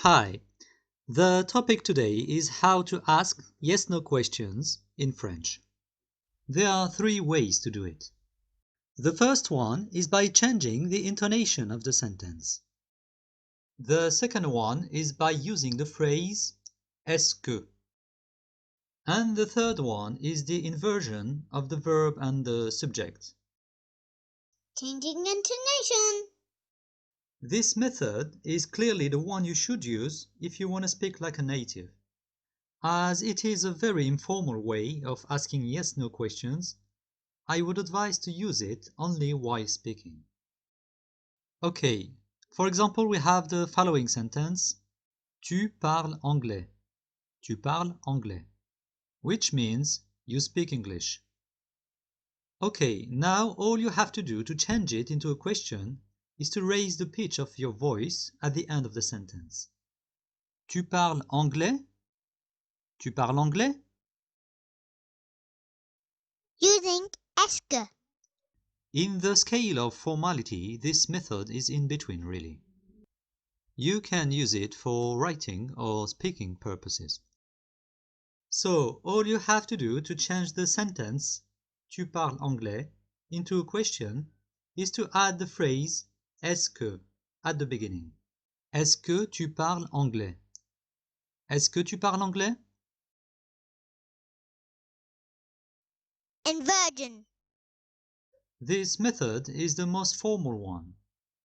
Hi, the topic today is how to ask yes-no questions in French. There are three ways to do it. The first one is by changing the intonation of the sentence. The second one is by using the phrase est-ce que. And the third one is the inversion of the verb and the subject. Changing intonation. This method is clearly the one you should use if you want to speak like a native, as it is a very informal way of asking yes-no questions. I would advise to use it only while speaking. Okay, for example, we have the following sentence: Tu parles anglais. Tu parles anglais, which means you speak English. Okay, now all you have to do to change it into a question is to raise the pitch of your voice at the end of the sentence. Tu parles anglais? Tu parles anglais? Using est-ce-que. In the scale of formality, this method is in between, really. You can use it for writing or speaking purposes. So, all you have to do to change the sentence Tu parles anglais into a question is to add the phrase Est-ce que at the beginning. Est-ce que tu parles anglais? Est-ce que tu parles anglais? Inversion. This method is the most formal one.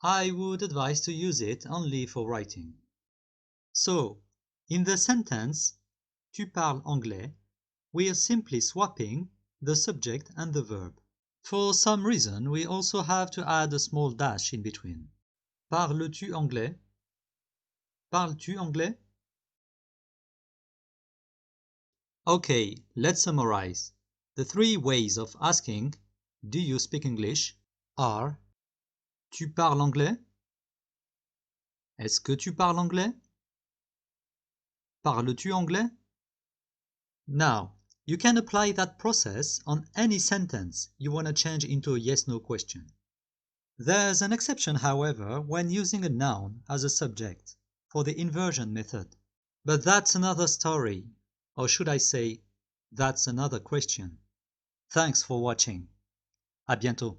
I would advise to use it only for writing. So, in the sentence Tu parles anglais, we are simply swapping the subject and the verb. For some reason, we also have to add a small dash in between. Parles-tu anglais? Parles-tu anglais? Okay, let's summarize. The three ways of asking Do you speak English are Tu parles anglais? Est-ce que tu parles anglais? Parles-tu anglais? Now, you can apply that process on any sentence you want to change into a yes-no question. There's an exception, however, when using a noun as a subject for the inversion method. But that's another story, or should I say, that's another question. Thanks for watching. À bientôt.